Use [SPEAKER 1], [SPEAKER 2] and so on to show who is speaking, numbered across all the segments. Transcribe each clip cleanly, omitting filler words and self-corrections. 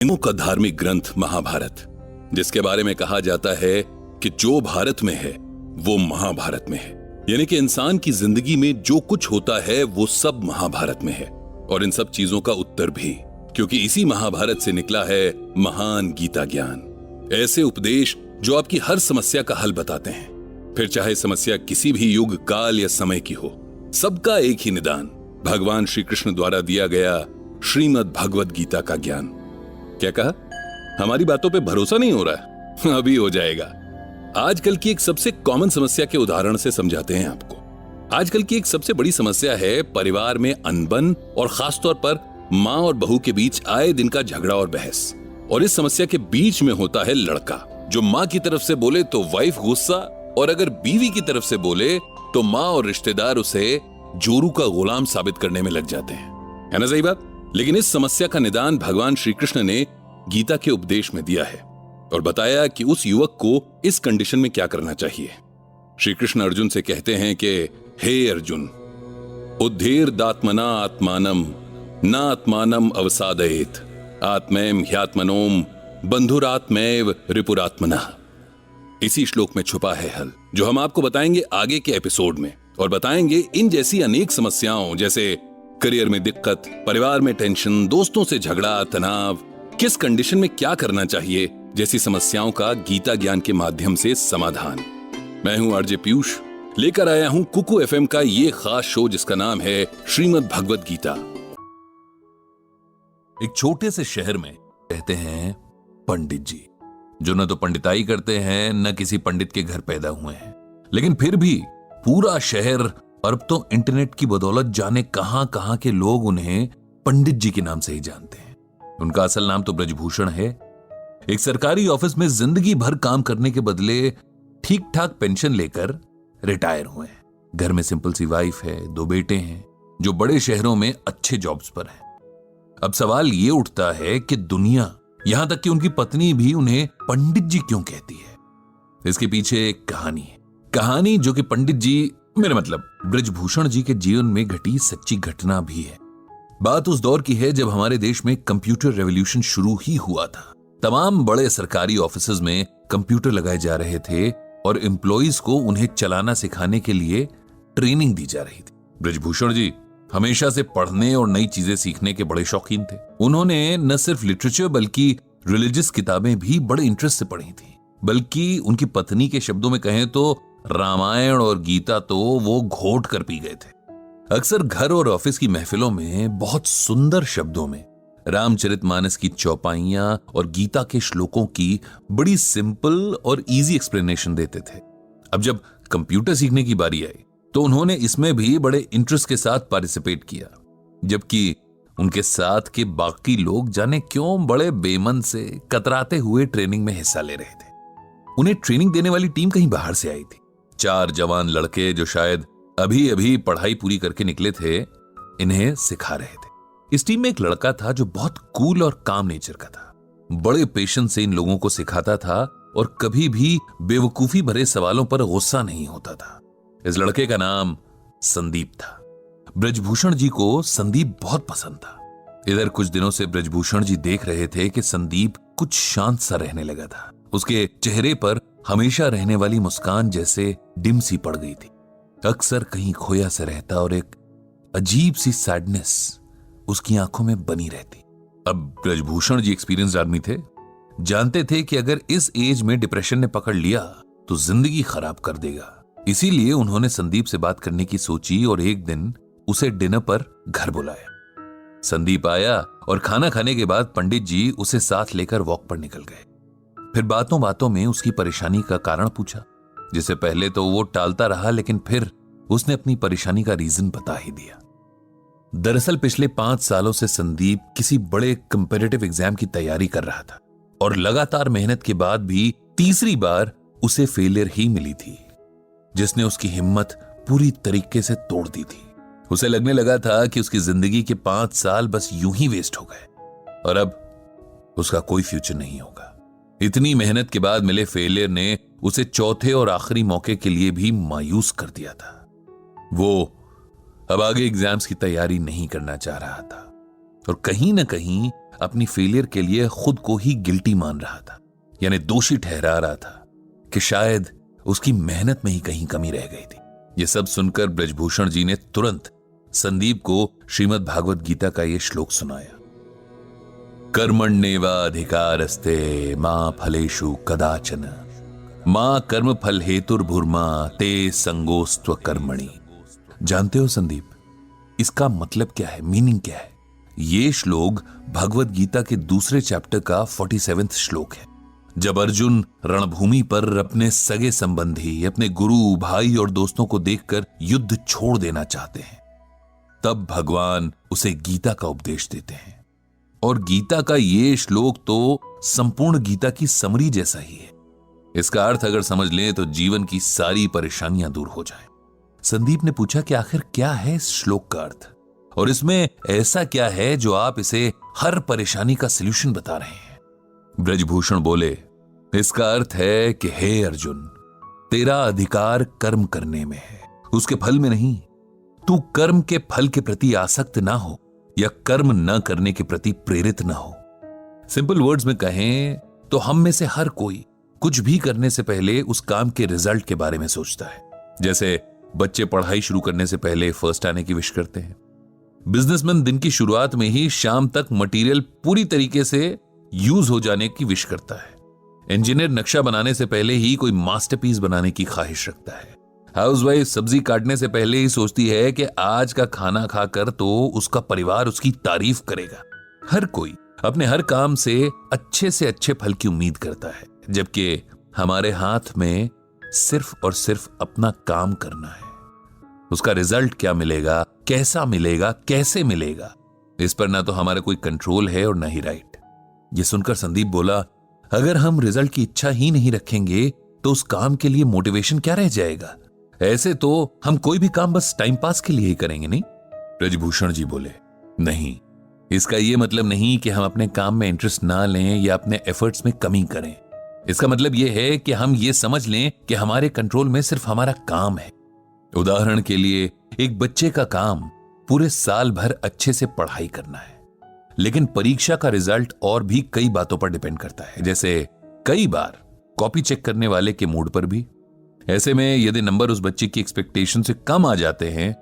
[SPEAKER 1] हिंदुओं का धार्मिक ग्रंथ महाभारत, जिसके बारे में कहा जाता है कि जो भारत में है वो महाभारत में है। यानी कि इंसान की जिंदगी में जो कुछ होता है वो सब महाभारत में है, और इन सब चीजों का उत्तर भी, क्योंकि इसी महाभारत से निकला है महान गीता ज्ञान। ऐसे उपदेश जो आपकी हर समस्या का हल बताते हैं, फिर चाहे समस्या किसी भी युग, काल या समय की हो। सबका एक ही निदान, भगवान श्री कृष्ण द्वारा दिया गया श्रीमद् भगवद गीता का ज्ञान। क्या कहा? हमारी बातों पे भरोसा नहीं हो रहा? अभी हो जाएगा। आजकल की एक सबसे कॉमन समस्या के उदाहरण से समझाते हैं आपको। आजकल की एक सबसे बड़ी समस्या है परिवार में अनबन, और खासतौर पर माँ और बहू के बीच आए दिन का झगड़ा और बहस। और इस समस्या के बीच में होता है लड़का, जो माँ की तरफ से बोले तो वाइफ गुस्सा, और अगर बीवी की तरफ से बोले तो माँ और रिश्तेदार उसे जोरू का गुलाम साबित करने में लग जाते हैं। है ना सही बात? लेकिन इस समस्या का निदान भगवान श्री कृष्ण ने गीता के उपदेश में दिया है, और बताया कि उस युवक को इस कंडीशन में क्या करना चाहिए। श्री कृष्ण अर्जुन से कहते हैं कि हे अर्जुन, उद्धेर्दात्मना आत्मानम न आत्मानम अवसादयेत आत्मैम ह्यात्मनोम बंधुरात्मैव रिपुरात्मनः। इसी श्लोक में छुपा है हल, जो हम आपको बताएंगे आगे के एपिसोड में, और बताएंगे इन जैसी अनेक समस्याओं, जैसे करियर में दिक्कत, परिवार में टेंशन, दोस्तों से झगड़ा, तनाव, किस कंडीशन में क्या करना चाहिए, जैसी समस्याओं का गीता ज्ञान के माध्यम से समाधान। मैं हूं आरजे पीयूष, लेकर आया हूं कुकू एफएम का ये खास शो जिसका नाम है श्रीमद् भगवद गीता।
[SPEAKER 2] एक छोटे से शहर में रहते हैं पंडित जी, जो न तो पंडिताई करते हैं न किसी पंडित के घर पैदा हुए हैं, लेकिन फिर भी पूरा शहर और अब तो इंटरनेट की बदौलत जाने कहां कहां के लोग उन्हें पंडित जी के नाम से ही जानते हैं। उनका असल नाम तो ब्रजभूषण है। एक सरकारी ऑफिस में जिंदगी भर काम करने के बदले ठीक ठाक पेंशन लेकर रिटायर हुए हैं। घर में सिंपल सी वाइफ है, 2 बेटे हैं जो बड़े शहरों में अच्छे जॉब्स पर हैं। अब सवाल ये उठता है कि दुनिया, यहां तक कि उनकी पत्नी भी उन्हें पंडित जी क्यों कहती है। इसके पीछे एक कहानी है, कहानी जो कि पंडित जी, मेरा मतलब ब्रजभूषण जी के जीवन में घटी सच्ची घटना भी है। बात उस दौर की है जब हमारे देश में कंप्यूटर रेवोल्यूशन शुरू ही हुआ था। तमाम बड़े सरकारी ऑफिसेज में कंप्यूटर लगाए जा रहे थे और एम्प्लॉइज को उन्हें चलाना सिखाने के लिए ट्रेनिंग दी जा रही थी। ब्रजभूषण जी हमेशा से पढ़ने और नई चीजें सीखने के बड़े शौकीन थे। उन्होंने न सिर्फ लिटरेचर बल्कि रिलीजियस किताबें भी बड़े इंटरेस्ट से पढ़ी थी। बल्कि उनकी पत्नी के शब्दों में कहें तो रामायण और गीता तो वो घोट कर पी गए थे। अक्सर घर और ऑफिस की महफिलों में बहुत सुंदर शब्दों में रामचरितमानस की चौपाइयां और गीता के श्लोकों की बड़ी सिंपल और इजी एक्सप्लेनेशन देते थे। अब जब कंप्यूटर सीखने की बारी आई तो उन्होंने इसमें भी बड़े इंटरेस्ट के साथ पार्टिसिपेट किया, जबकि उनके साथ के बाकी लोग जाने क्यों बड़े बेमन से कतराते हुए ट्रेनिंग में हिस्सा ले रहे थे। उन्हें ट्रेनिंग देने वाली टीम कहीं बाहर से आई थी। 4 जवान लड़के जो शायद अभी अभी पढ़ाई पूरी करके निकले थे, इन्हें सिखा रहे थे। इस टीम में एक लड़का था जो बहुत कूल और काम नेचर का था। बड़े पेशेंस से इन लोगों को सिखाता था और कभी भी बेवकूफी भरे सवालों पर गुस्सा नहीं होता था। इस लड़के का नाम संदीप था। ब्रजभूषण जी को संदीप बहुत पसंद था। इधर कुछ दिनों से ब्रजभूषण जी देख रहे थे कि संदीप कुछ शांत सा रहने लगा था। उसके चेहरे पर हमेशा रहने वाली मुस्कान जैसे डिम सी पड़ गई थी। अक्सर कहीं खोया सा रहता और एक अजीब सी सैडनेस उसकी आंखों में बनी रहती। अब ब्रजभूषण जी एक्सपीरियंस्ड आदमी थे, जानते थे कि अगर इस एज में डिप्रेशन ने पकड़ लिया तो जिंदगी खराब कर देगा। इसीलिए उन्होंने संदीप से बात करने की सोची और एक दिन उसे डिनर पर घर बुलाया। संदीप आया और खाना खाने के बाद पंडित जी उसे साथ लेकर वॉक पर निकल गए। फिर बातों बातों में उसकी परेशानी का कारण पूछा, जिसे पहले तो वो टालता रहा, लेकिन फिर उसने अपनी परेशानी का रीजन बता ही दिया। दरअसल पिछले 5 सालों से संदीप किसी बड़े कंपेटिटिव एग्जाम की तैयारी कर रहा था और लगातार मेहनत के बाद भी तीसरी बार उसे फेलियर ही मिली थी, जिसने उसकी हिम्मत पूरी तरीके से तोड़ दी थी। उसे लगने लगा था कि उसकी जिंदगी के 5 साल बस यूं ही वेस्ट हो गए और अब उसका कोई फ्यूचर नहीं होगा। इतनी मेहनत के बाद मिले फेलियर ने उसे चौथे और आखिरी मौके के लिए भी मायूस कर दिया था। वो अब आगे एग्जाम्स की तैयारी नहीं करना चाह रहा था और कहीं ना कहीं अपनी फेलियर के लिए खुद को ही गिल्टी मान रहा था, यानी दोषी ठहरा रहा था कि शायद उसकी मेहनत में ही कहीं कमी रह गई थी। यह सब सुनकर ब्रजभूषण जी ने तुरंत संदीप को श्रीमद् भागवत गीता का यह श्लोक सुनाया। कर्मण्येवाधिकारस्ते मां फलेषु कदाचन मां कर्म फल हेतुर्भुर्मा ते संगोस्त्व कर्मणि। जानते हो संदीप, इसका मतलब क्या है, मीनिंग क्या है? ये श्लोक भगवत गीता के दूसरे चैप्टर का 47वां श्लोक है। जब अर्जुन रणभूमि पर अपने सगे संबंधी, अपने गुरु, भाई और दोस्तों को देखकर युद्ध छोड़ देना चाहते हैं, तब भगवान उसे गीता का उपदेश देते हैं। और गीता का ये श्लोक तो संपूर्ण गीता की समरी जैसा ही है। इसका अर्थ अगर समझ लें तो जीवन की सारी परेशानियां दूर हो जाएं। संदीप ने पूछा कि आखिर क्या है इस श्लोक का अर्थ, और इसमें ऐसा क्या है जो आप इसे हर परेशानी का सलूशन बता रहे हैं? ब्रजभूषण बोले, इसका अर्थ है कि हे अर्जुन, तेरा अधिकार कर्म करने में है, उसके फल में नहीं। तू कर्म के फल के प्रति आसक्त ना हो या कर्म न करने के प्रति प्रेरित ना हो। सिंपल वर्ड्स में कहें तो हम में से हर कोई कुछ भी करने से पहले उस काम के रिजल्ट के बारे में सोचता है। जैसे बच्चे पढ़ाई शुरू करने से पहले फर्स्ट आने की विश करते हैं। बिजनेसमैन दिन की शुरुआत में ही शाम तक मटेरियल पूरी तरीके से यूज हो जाने की विश करता है। इंजीनियर नक्शा बनाने से पहले ही कोई मास्टरपीस बनाने की ख्वाहिश रखता है। हाउसवाइफ सब्जी काटने से पहले ही सोचती है कि आज का खाना खाकर तो उसका परिवार उसकी तारीफ करेगा। हर कोई अपने हर काम से अच्छे फल की उम्मीद करता है, जबकि हमारे हाथ में सिर्फ और सिर्फ अपना काम करना है। उसका रिजल्ट क्या मिलेगा, कैसा मिलेगा, कैसे मिलेगा, इस पर ना तो हमारा कोई कंट्रोल है और ना ही राइट। ये सुनकर संदीप बोला, अगर हम रिजल्ट की इच्छा ही नहीं रखेंगे तो उस काम के लिए मोटिवेशन क्या रह जाएगा? ऐसे तो हम कोई भी काम बस टाइम पास के लिए ही करेंगे, नहीं? ब्रजभूषण जी बोले, नहीं, इसका यह मतलब नहीं कि हम अपने काम में इंटरेस्ट ना लें या अपने एफर्ट्स में कमी करें। इसका मतलब यह है कि हम ये समझ लें कि हमारे कंट्रोल में सिर्फ हमारा काम है। उदाहरण के लिए, एक बच्चे का काम पूरे साल भर अच्छे से पढ़ाई करना है, लेकिन परीक्षा का रिजल्ट और भी कई बातों पर डिपेंड करता है, जैसे कई बार कॉपी चेक करने वाले के मूड पर भी। ऐसे में यदि नंबर उस बच्चे की एक्सपेक्टेशन से कम आ जाते हैं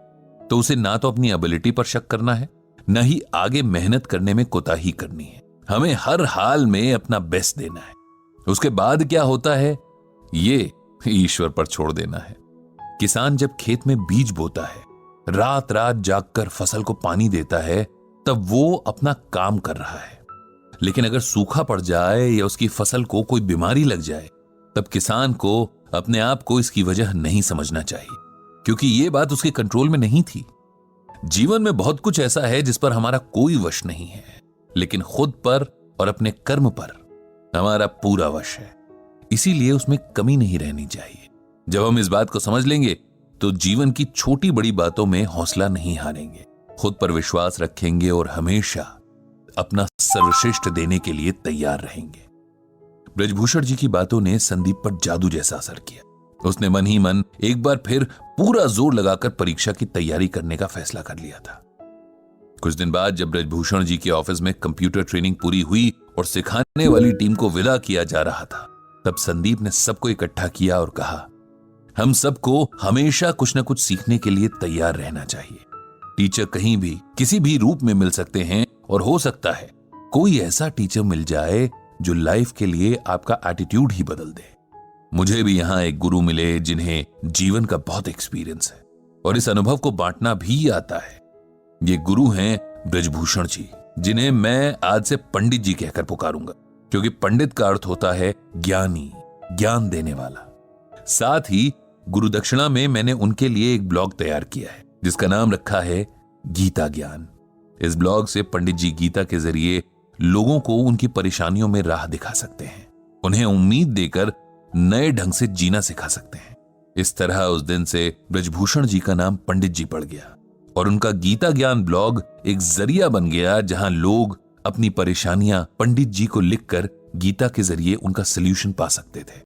[SPEAKER 2] तो उसे ना तो अपनी एबिलिटी पर शक करना है, न ही आगे मेहनत करने में कोताही करनी है। हमें हर हाल में अपना बेस्ट देना है। उसके बाद क्या होता है ये ईश्वर पर छोड़ देना है। किसान जब खेत में बीज बोता है, रात रात जागकर फसल को पानी देता है, तब वो अपना काम कर रहा है। लेकिन अगर सूखा पड़ जाए या उसकी फसल को कोई बीमारी लग जाए, तब किसान को अपने आप को इसकी वजह नहीं समझना चाहिए, क्योंकि ये बात उसके कंट्रोल में नहीं थी। जीवन में बहुत कुछ ऐसा है जिस पर हमारा कोई वश नहीं है, लेकिन खुद पर और अपने कर्म पर हमारा पूरा वश है। इसीलिए उसमें कमी नहीं रहनी चाहिए। जब हम इस बात को समझ लेंगे तो जीवन की छोटी बड़ी बातों में हौसला नहीं हारेंगे, खुद पर विश्वास रखेंगे और हमेशा अपना सर्वश्रेष्ठ देने के लिए तैयार रहेंगे। ब्रजभूषण जी की बातों ने संदीप पर जादू जैसा असर किया। उसने मन ही मन एक बार फिर पूरा जोर लगाकर परीक्षा की तैयारी करने का फैसला कर लिया था। कुछ दिन बाद जब ब्रजभूषण जी के ऑफिस में कंप्यूटर ट्रेनिंग पूरी हुई और सिखाने वाली टीम को विदा किया जा रहा था, तब संदीप ने सबको इकट्ठा किया और कहा, हम सबको हमेशा कुछ न कुछ सीखने के लिए तैयार रहना चाहिए। टीचर कहीं भी किसी भी रूप में मिल सकते हैं, और हो सकता है कोई ऐसा टीचर मिल जाए जो लाइफ के लिए आपका एटीट्यूड ही बदल दे। मुझे भी यहां एक गुरु मिले जिन्हें जीवन का बहुत एक्सपीरियंस है और इस अनुभव को बांटना भी आता है। ये गुरु हैं ब्रजभूषण जी, जिन्हें मैं आज से पंडित जी कहकर पुकारूंगा, क्योंकि पंडित का अर्थ होता है ज्ञानी, ज्ञान देने वाला। साथ ही गुरु दक्षिणा में मैंने उनके लिए एक ब्लॉग तैयार किया है जिसका नाम रखा है गीता ज्ञान। इस ब्लॉग से पंडित जी गीता के जरिए लोगों को उनकी परेशानियों में राह दिखा सकते हैं, उन्हें उम्मीद देकर नए ढंग से जीना सिखा सकते हैं। इस तरह उस दिन से ब्रजभूषण जी का नाम पंडित जी पड़ गया और उनका गीता ज्ञान ब्लॉग एक जरिया बन गया जहां लोग अपनी परेशानियां पंडित जी को लिखकर गीता के जरिए उनका सलूशन पा सकते थे।